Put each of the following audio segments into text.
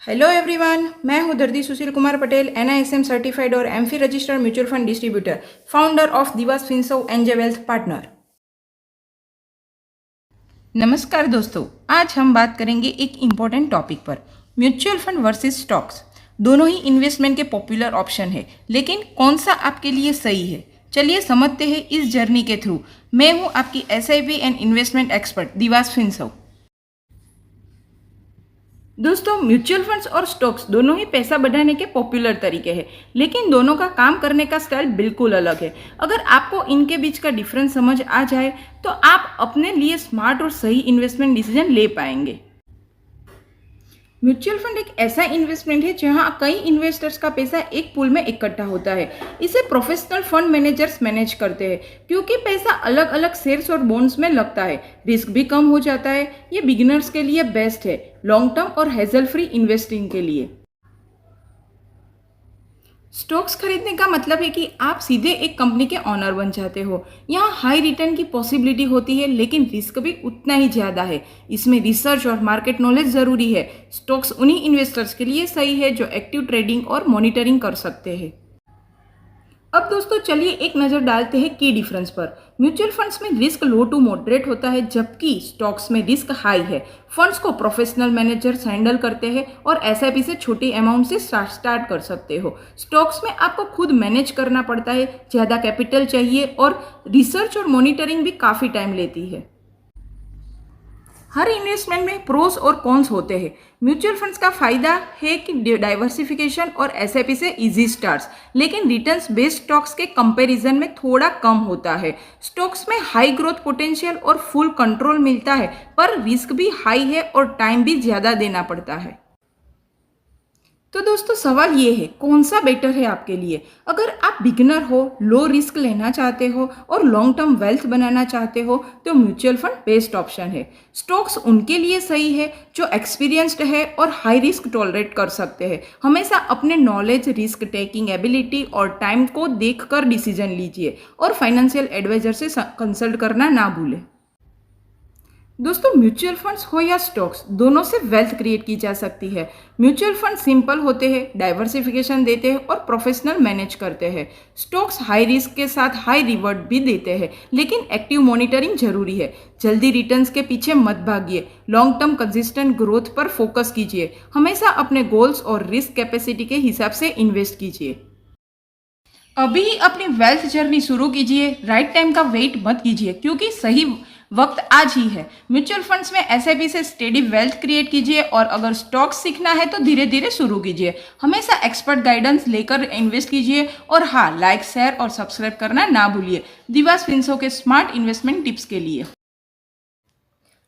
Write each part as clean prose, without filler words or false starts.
Hello everyone, मैं हूं Dardi Sushil Kumar Patel, NISM certified और AMFI registered mutual fund distributor, founder of Divas Finserv एंजे वेल्थ पार्टनर। नमस्कार दोस्तों, आज हम बात करेंगे एक इम्पॉर्टेंट टॉपिक पर, म्यूचुअल फंड वर्सेस स्टॉक्स। दोनों ही इन्वेस्टमेंट के पॉपुलर ऑप्शन है, लेकिन कौन सा आपके लिए सही है, चलिए समझते हैं इस जर्नी के थ्रू। मैं हूं आपकी SIP and investment expert Dewas Finserv. दोस्तों, म्यूचुअल फंड्स और स्टॉक्स दोनों ही पैसा बढ़ाने के पॉपुलर तरीके हैं, लेकिन दोनों का काम करने का स्टाइल बिल्कुल अलग है। अगर आपको इनके बीच का डिफरेंस समझ आ जाए तो आप अपने लिए स्मार्ट और सही इन्वेस्टमेंट डिसीजन ले पाएंगे। म्यूचुअल फंड एक ऐसा इन्वेस्टमेंट है जहां कई इन्वेस्टर्स का पैसा एक पूल में इकट्ठा होता है। इसे प्रोफेशनल फंड मैनेजर्स मैनेज करते हैं। क्योंकि पैसा अलग अलग शेयर्स और बॉन्ड्स में लगता है, रिस्क भी कम हो जाता है। ये बिगिनर्स के लिए बेस्ट है, लॉन्ग टर्म और हेजल फ्री इन्वेस्टिंग के लिए। स्टॉक्स खरीदने का मतलब है कि आप सीधे एक कंपनी के ऑनर बन जाते हो। यहाँ हाई रिटर्न की पॉसिबिलिटी होती है, लेकिन रिस्क भी उतना ही ज़्यादा है। इसमें रिसर्च और मार्केट नॉलेज ज़रूरी है। स्टॉक्स उन्हीं इन्वेस्टर्स के लिए सही है जो एक्टिव ट्रेडिंग और मॉनिटरिंग कर सकते हैं। अब दोस्तों चलिए एक नज़र डालते हैं की डिफरेंस पर। म्यूचुअल फंड्स में रिस्क लो टू मॉडरेट होता है, जबकि स्टॉक्स में रिस्क हाई है। फंड्स को प्रोफेशनल मैनेजर्स हैंडल करते हैं और SIP से छोटी अमाउंट से स्टार्ट कर सकते हो। स्टॉक्स में आपको खुद मैनेज करना पड़ता है, ज़्यादा कैपिटल चाहिए और रिसर्च और मॉनिटरिंग भी काफ़ी टाइम लेती है। हर इन्वेस्टमेंट में प्रोस और कॉन्स होते हैं। म्यूचुअल फंड्स का फायदा है कि डाइवर्सिफिकेशन और SIP से इजी स्टार्ट्स, लेकिन रिटर्न्स बेस्ड स्टॉक्स के कंपैरिजन में थोड़ा कम होता है। स्टॉक्स में हाई ग्रोथ पोटेंशियल और फुल कंट्रोल मिलता है, पर रिस्क भी हाई है और टाइम भी ज़्यादा देना पड़ता है। तो दोस्तों सवाल ये है, कौन सा बेटर है आपके लिए? अगर आप बिगिनर हो, लो रिस्क लेना चाहते हो और लॉन्ग टर्म वेल्थ बनाना चाहते हो, तो म्यूचुअल फंड बेस्ट ऑप्शन है। स्टॉक्स उनके लिए सही है जो एक्सपीरियंस्ड है और हाई रिस्क टॉलरेट कर सकते हैं। हमेशा अपने नॉलेज, रिस्क टेकिंग एबिलिटी और टाइम को देखकर डिसीजन लीजिए और फाइनेंशियल एडवाइजर से कंसल्ट करना ना भूलें। दोस्तों, म्यूचुअल फंड्स हो या स्टॉक्स, दोनों से वेल्थ क्रिएट की जा सकती है। म्यूचुअल फंड सिंपल होते हैं, डाइवर्सिफिकेशन देते हैं और प्रोफेशनल मैनेज करते हैं। स्टॉक्स हाई रिस्क के साथ हाई रिवॉर्ड भी देते हैं, लेकिन एक्टिव मॉनिटरिंग जरूरी है। जल्दी रिटर्न्स के पीछे मत भागिए, लॉन्ग टर्म कंसिस्टेंट ग्रोथ पर फोकस कीजिए। हमेशा अपने गोल्स और रिस्क कैपेसिटी के हिसाब से इन्वेस्ट कीजिए। अभी अपनी वेल्थ जर्नी शुरू कीजिए। राइट टाइम का वेट मत कीजिए, क्योंकि सही वक्त आज ही है। म्यूचुअल फंड्स में SIP से स्टेडी वेल्थ क्रिएट कीजिए और अगर स्टॉक्स सीखना है तो धीरे धीरे शुरू कीजिए। हमेशा एक्सपर्ट गाइडेंस लेकर इन्वेस्ट कीजिए और हाँ, लाइक, शेयर और सब्सक्राइब करना ना भूलिए दिवास फिनसर्व के स्मार्ट इन्वेस्टमेंट टिप्स के लिए।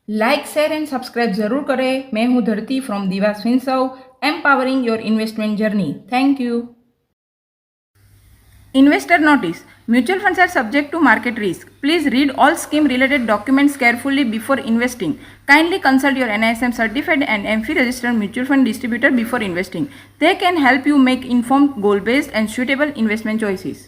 लाइक, शेयर एंड सब्सक्राइब जरूर करें। मैं हूँ धरती from Dewas Finserv, empowering your investment journey. Thank you. Investor notice: mutual funds are subject to market risk. Please read all scheme related documents carefully before investing. Kindly consult your NISM certified and MFI registered mutual fund distributor before investing. They can help you make informed, goal based and suitable investment choices.